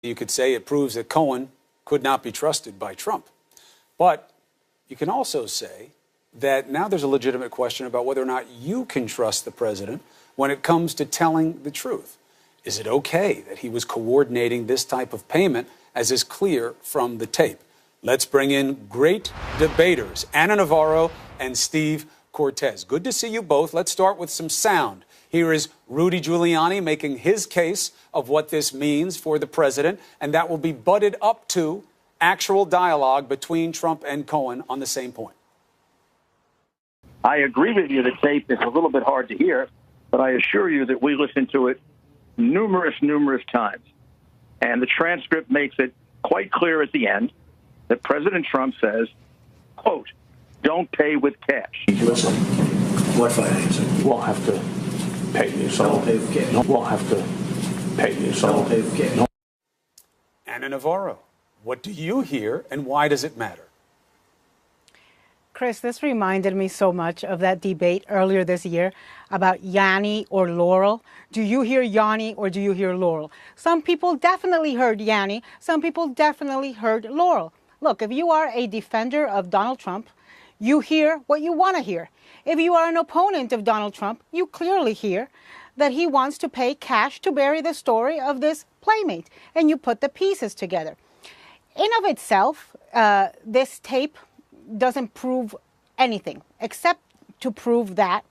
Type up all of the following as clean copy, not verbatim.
You could say it proves that Cohen could not be trusted by Trump. But you can also say that now there's a legitimate question about whether or not you can trust the president when it comes to telling the truth. Is it okay that he was coordinating this type of payment, as is clear from the tape? Let's bring in great debaters, Ana Navarro and Steve Cortez. Good to see you both. Let's start with some sound. Here is Rudy Giuliani making his case of what this means for the president, and that will be butted up to actual dialogue between Trump and Cohen on the same point. I agree with you. The tape is a little bit hard to hear, but I assure you that we listened to it numerous times. And the transcript makes it quite clear at the end that President Trump says, quote, "Don't pay with cash." Listen, what financing? We'll have to pay you some. Don't pay with cash. We'll have to pay you some. Don't pay with cash. Ana Navarro, what do you hear and why does it matter? Chris, this reminded me so much of that debate earlier this year about Yanny or Laurel. Do you hear Yanny or do you hear Laurel? Some people definitely heard Yanny. Some people definitely heard Laurel. Look, if you are a defender of Donald Trump, you hear what you want to hear. If you are an opponent of Donald Trump, you clearly hear that he wants to pay cash to bury the story of this playmate, and you put the pieces together. In of itself, this tape doesn't prove anything except to prove that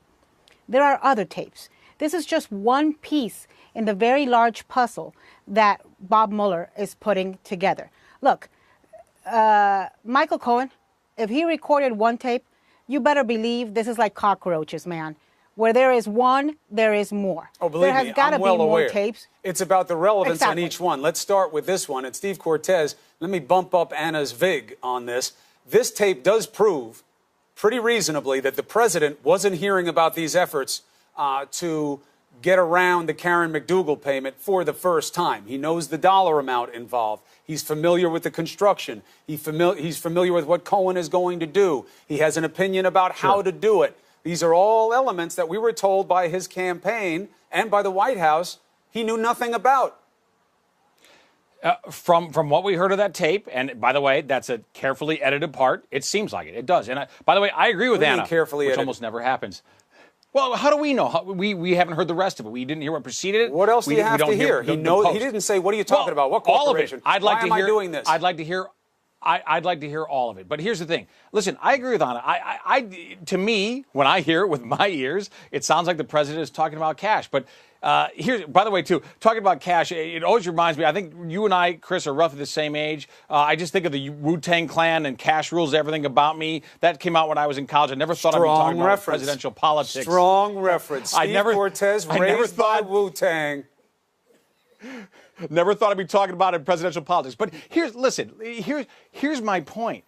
there are other tapes. This is just one piece in the very large puzzle that Bob Mueller is putting together. Look, Michael Cohen, if he recorded one tape, you better believe this is like cockroaches, man. Where there is one, there is more. Oh, believe there me, has got to I'm be well more aware. tapes. It's about the relevance Exactly. on each one. Let's start with this one. And Steve Cortez, let me bump up Anna's vig on this. This tape does prove pretty reasonably that the president wasn't hearing about these efforts to get around the Karen McDougal payment for the first time. He knows the dollar amount involved. He's familiar with the construction. He's familiar with what Cohen is going to do. He has an opinion about how to do it. These are all elements that we were told by his campaign and by the White House he knew nothing about. From what we heard of that tape, and by the way, that's a carefully edited part. It seems like it. It does. And by the way, I agree with Anna, carefully which edited? Almost never happens. Well, how do we know? We haven't heard the rest of it. We didn't hear what preceded it. What else do you have to hear? He didn't say, what are you talking about? What corporation? All of it. Why am I doing this? I'd like to hear all of it. But here's the thing. Listen, I agree with Anna. To me, when I hear it with my ears, it sounds like the president is talking about cash. But by the way, too, talking about cash, it always reminds me, I think you and I, Chris, are roughly the same age. I just think of the Wu-Tang Clan and cash rules everything about me. That came out when I was in college. I never thought I'd be talking about presidential politics. Strong reference. Steve Cortez raised by Wu-Tang. Never thought I'd be talking about it in presidential politics. But here's my point.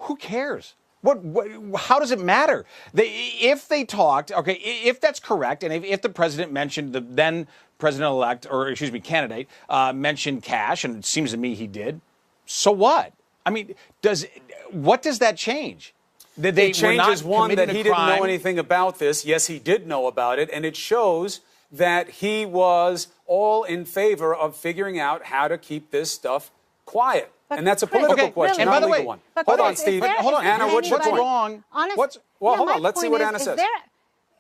Who cares? How does it matter? If they talked, okay, if that's correct, and if the president mentioned, the then president-elect, or excuse me, candidate, mentioned cash, and it seems to me he did, so what? I mean, what does that change? It changes, one, that he didn't know anything about this. Yes, he did know about it, and it shows that he was all in favor of figuring out how to keep this stuff quiet. And that's a political question, not a legal one. Hold on, Steve. Hold on, Anna, what's wrong? Hold on. Let's see what Anna says.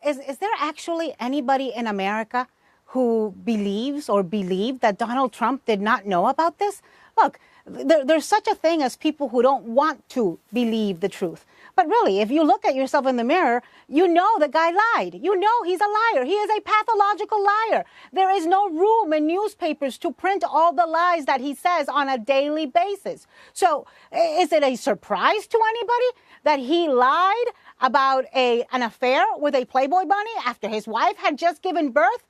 Is there actually anybody in America who believes or believed that Donald Trump did not know about this? Look, there's such a thing as people who don't want to believe the truth. But really, if you look at yourself in the mirror, you know the guy lied. You know he's a liar. He is a pathological liar. There is no room in newspapers to print all the lies that he says on a daily basis. So is it a surprise to anybody that he lied about an affair with a Playboy bunny after his wife had just given birth?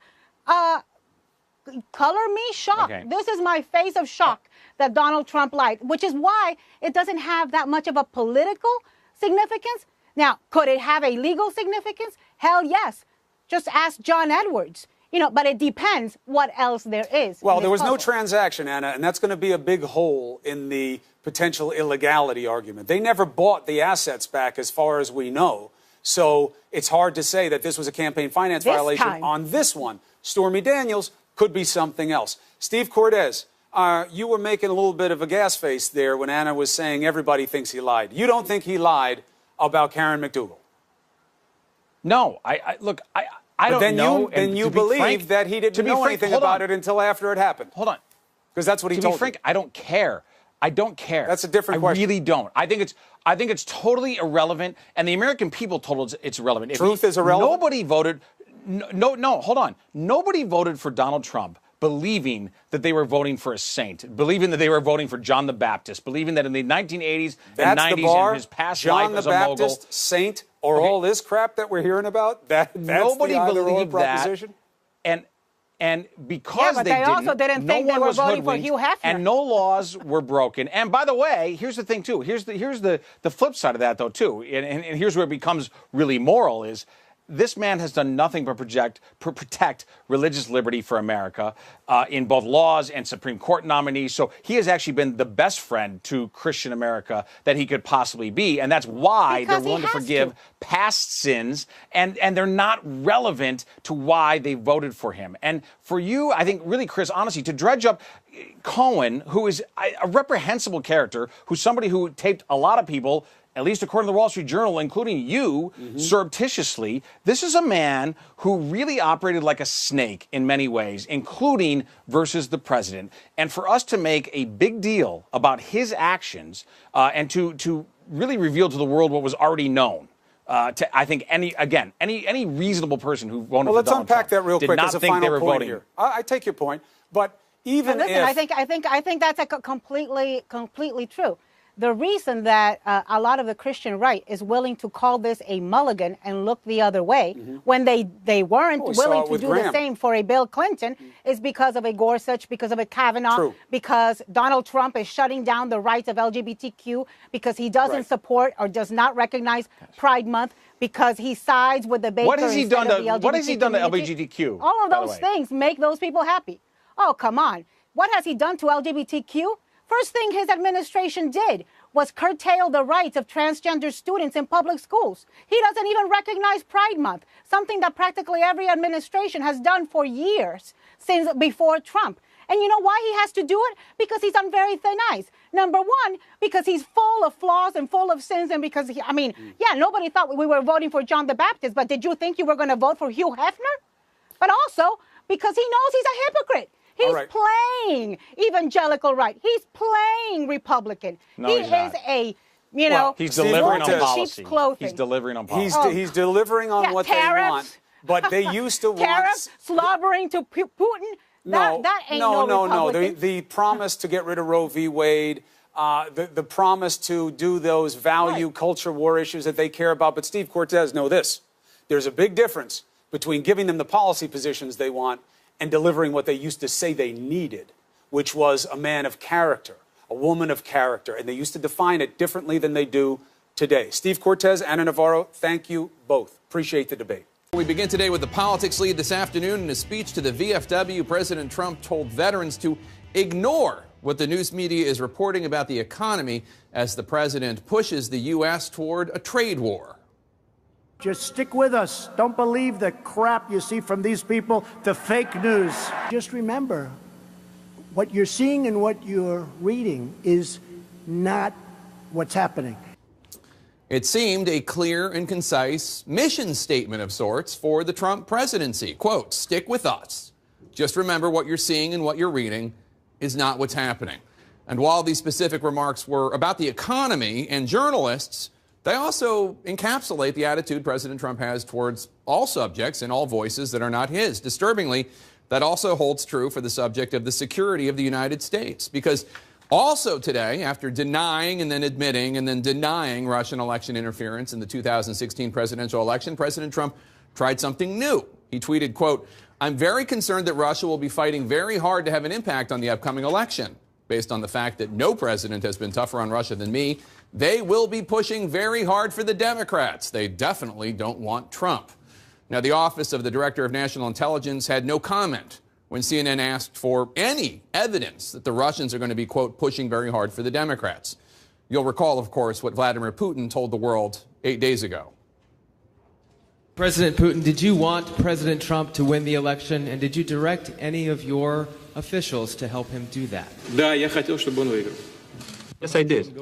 Color me shocked. Okay. This is my face of shock that Donald Trump lied, which is why it doesn't have that much of a political significance. Now, could it have a legal significance? Hell yes. Just ask John Edwards. But it depends what else there is. Well, there was no transaction, Anna, and that's going to be a big hole in the potential illegality argument. They never bought the assets back as far as we know. So it's hard to say that this was a campaign finance violation on this one. Stormy Daniels could be something else. Steve Cortez, you were making a little bit of a gas face there when Anna was saying everybody thinks he lied. You don't think he lied about Karen McDougal? No, I don't know. Then you believe that he didn't know anything about it until after it happened. Hold on. Because that's what he told me. To be frank, I don't care. I don't care. That's a different question. I really don't. I think it's totally irrelevant, and the American people told us it's irrelevant. Truth is irrelevant? Nobody voted. No, hold on. Nobody voted for Donald Trump believing that they were voting for a saint, believing that they were voting for John the Baptist, believing that in the 1980s and 90s in his past life as a mogul. John the Baptist, saint, or all this crap that we're hearing about? That's nobody the believed proposition? That. And because they also didn't think they were voting for Hugh Hefner. And no laws were broken. And by the way, here's the thing, too. Here's the flip side of that, though, too. And here's where it becomes really moral is this man has done nothing but protect religious liberty for America in both laws and Supreme Court nominees. So he has actually been the best friend to Christian America that he could possibly be. And that's why they're willing to forgive past sins. And they're not relevant to why they voted for him. And for you, I think, really, Chris, honestly, to dredge up Cohen, who is a reprehensible character, who's somebody who taped a lot of people, at least according to the Wall Street Journal, including you, surreptitiously. This is a man who really operated like a snake in many ways, including versus the president. And for us to make a big deal about his actions and to really reveal to the world what was already known, I think any reasonable person who voted for Donald Trump unpack that real quick as a final point voting here. I take your point, but even listen, I think that's completely true. The reason that a lot of the Christian right is willing to call this a mulligan and look the other way when they weren't willing to do the same for a Bill Clinton is because of a Gorsuch, because of a Kavanaugh, because Donald Trump is shutting down the rights of LGBTQ, because he doesn't support or does not recognize Pride Month, because he sides with the baker. What has he done to LGBTQ? LGBTQ? All of those things make those people happy. Oh, come on. What has he done to LGBTQ? First thing his administration did was curtail the rights of transgender students in public schools. He doesn't even recognize Pride Month, something that practically every administration has done for years since before Trump. And you know why he has to do it? Because he's on very thin ice. Number one, because he's full of flaws and full of sins, and because, nobody thought we were voting for John the Baptist, but did you think you were going to vote for Hugh Hefner? But also because he knows he's a hypocrite. He's playing evangelical right. He's playing Republican. No, he he's not. is a, he's delivering on policy. Cheap clothing. He's delivering on policy. He's delivering on what tariffs. they want. But they used to want tariffs, slobbering to Putin. That ain't no Republican. The promise to get rid of Roe v. Wade, the promise to do those value culture war issues that they care about. But Steve Cortez, know this. There's a big difference between giving them the policy positions they want and delivering what they used to say they needed, which was a man of character, a woman of character. And they used to define it differently than they do today. Steve Cortez, Anna Navarro, thank you both. Appreciate the debate. We begin today with the politics lead this afternoon. In a speech to the VFW, President Trump told veterans to ignore what the news media is reporting about the economy as the president pushes the U.S. toward a trade war. Just stick with us. Don't believe the crap you see from these people, the fake news. Just remember, what you're seeing and what you're reading is not what's happening. It seemed a clear and concise mission statement of sorts for the Trump presidency. Quote, stick with us. Just remember what you're seeing and what you're reading is not what's happening. And while these specific remarks were about the economy and journalists, they also encapsulate the attitude President Trump has towards all subjects and all voices that are not his. Disturbingly, that also holds true for the subject of the security of the United States. Because also today, after denying and then admitting and then denying Russian election interference in the 2016 presidential election, President Trump tried something new. He tweeted, quote, I'm very concerned that Russia will be fighting very hard to have an impact on the upcoming election. Based on the fact that no president has been tougher on Russia than me, they will be pushing very hard for the Democrats. They definitely don't want Trump. Now, the Office of the Director of National Intelligence had no comment when CNN asked for any evidence that the Russians are going to be, quote, pushing very hard for the Democrats. You'll recall, of course, what Vladimir Putin told the world 8 days ago. President Putin, did you want President Trump to win the election, and did you direct any of your officials to help him do that? Да, я хотел, чтобы он выиграл. Yes, I did.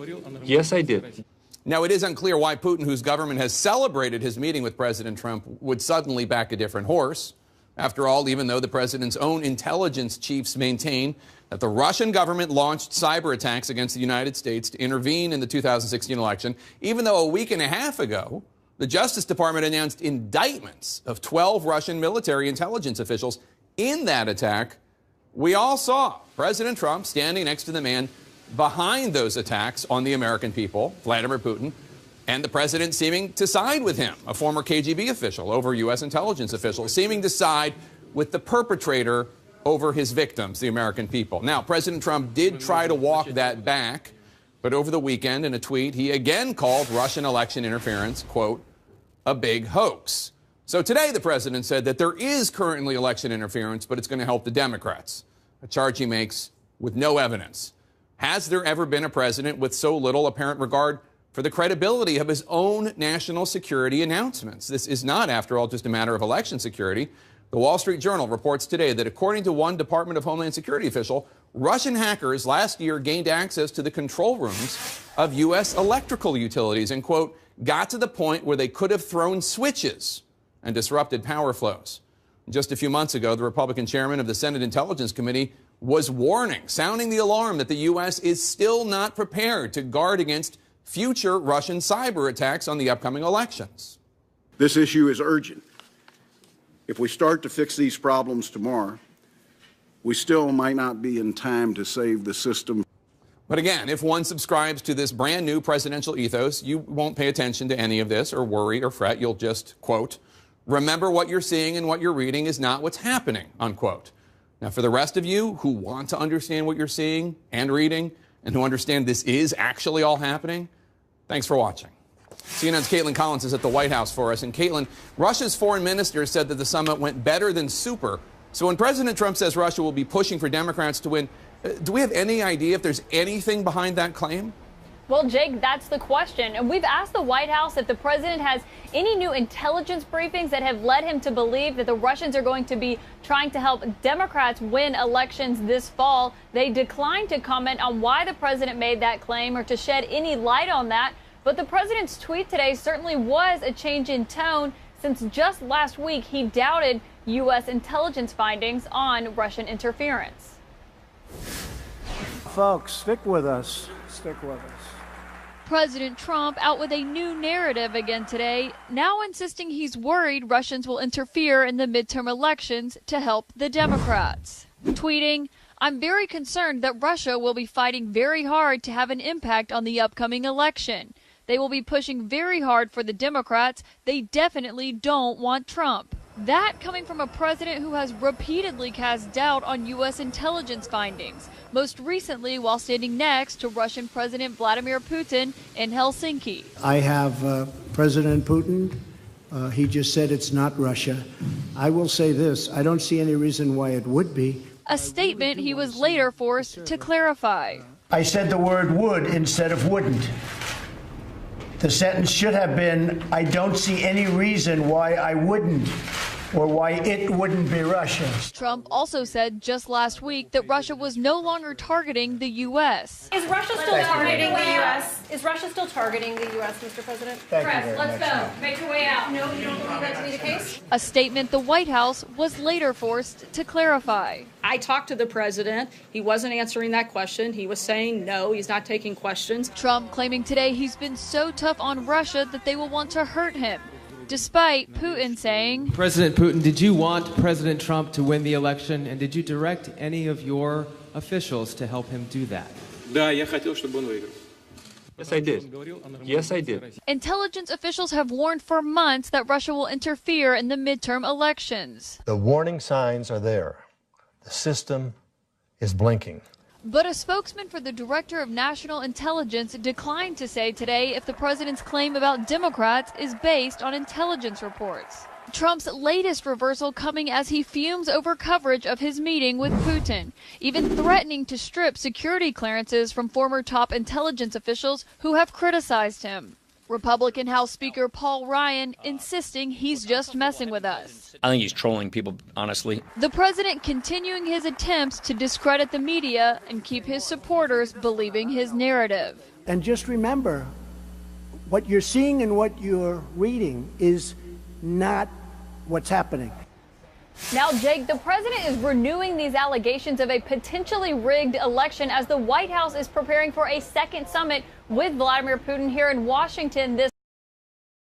Yes, I did. Now, it is unclear why Putin, whose government has celebrated his meeting with President Trump, would suddenly back a different horse. After all, even though the president's own intelligence chiefs maintain that the Russian government launched cyber attacks against the United States to intervene in the 2016 election, even though a week and a half ago, the Justice Department announced indictments of 12 Russian military intelligence officials in that attack, we all saw President Trump standing next to the man behind those attacks on the American people, Vladimir Putin, and the president seeming to side with him, a former KGB official over U.S. intelligence officials, seeming to side with the perpetrator over his victims, the American people. Now, President Trump did try to walk that back, but over the weekend in a tweet, he again called Russian election interference, quote, a big hoax. So today the president said that there is currently election interference, but it's going to help the Democrats, a charge he makes with no evidence. Has there ever been a president with so little apparent regard for the credibility of his own national security announcements? This is not, after all, just a matter of election security. The Wall Street Journal reports today that according to one Department of Homeland Security official, Russian hackers last year gained access to the control rooms of U.S. electrical utilities and, quote, got to the point where they could have thrown switches and disrupted power flows. Just a few months ago, the Republican chairman of the Senate Intelligence Committee was warning, sounding the alarm that the U.S. is still not prepared to guard against future Russian cyber attacks on the upcoming elections. This issue is urgent. If we start to fix these problems tomorrow, we still might not be in time to save the system. But again, if one subscribes to this brand new presidential ethos, you won't pay attention to any of this or worry or fret. You'll just, quote, remember what you're seeing and what you're reading is not what's happening, unquote. Now, for the rest of you who want to understand what you're seeing and reading and who understand this is actually all happening, thanks for watching. CNN's Caitlin Collins is at the White House for us. And Caitlin, Russia's foreign minister said that the summit went better than super. So when President Trump says Russia will be pushing for Democrats to win, do we have any idea if there's anything behind that claim? Well, Jake, that's the question. And we've asked the White House if the president has any new intelligence briefings that have led him to believe that the Russians are going to be trying to help Democrats win elections this fall. They declined to comment on why the president made that claim or to shed any light on that. But the president's tweet today certainly was a change in tone, since just last week he doubted U.S. intelligence findings on Russian interference. Folks, stick with us. Stick with us. President Trump out with a new narrative again today, now insisting he's worried Russians will interfere in the midterm elections to help the Democrats. Tweeting, I'm very concerned that Russia will be fighting very hard to have an impact on the upcoming election. They will be pushing very hard for the Democrats. They definitely don't want Trump. That coming from a president who has repeatedly cast doubt on U.S. intelligence findings, most recently while standing next to Russian President Vladimir Putin in Helsinki. I have President Putin. He just said it's not Russia. I will say this. I don't see any reason why it would be. A statement he was later forced to clarify. I said the word would instead of wouldn't. The sentence should have been, I don't see any reason why I wouldn't, or why it wouldn't be Russia. Trump also said just last week that Russia was no longer targeting the U.S. Is Russia still targeting the U.S.? Is Russia still targeting the U.S., Mr. President? Press, let's go. Make your way out. No, you don't believe that to be the case? A statement the White House was later forced to clarify. I talked to the president. He wasn't answering that question. He was saying no, he's not taking questions. Trump claiming today he's been so tough on Russia that they will want to hurt him, despite Putin saying, President Putin, did you want President Trump to win the election, and did you direct any of your officials to help him do that? Да, я хотел, чтобы он выиграл. Yes, I did. Yes, I did. Intelligence officials have warned for months that Russia will interfere in the midterm elections. The warning signs are there. The system is blinking. But a spokesman for the Director of National Intelligence declined to say today if the president's claim about Democrats is based on intelligence reports. Trump's latest reversal coming as he fumes over coverage of his meeting with Putin, even threatening to strip security clearances from former top intelligence officials who have criticized him. Republican House Speaker Paul Ryan insisting he's just messing with us. I think he's trolling people, honestly. The president continuing his attempts to discredit the media and keep his supporters believing his narrative. And just remember, what you're seeing and what you're reading is not what's happening. Now, Jake, the president is renewing these allegations of a potentially rigged election as the White House is preparing for a second summit with Vladimir Putin here in Washington this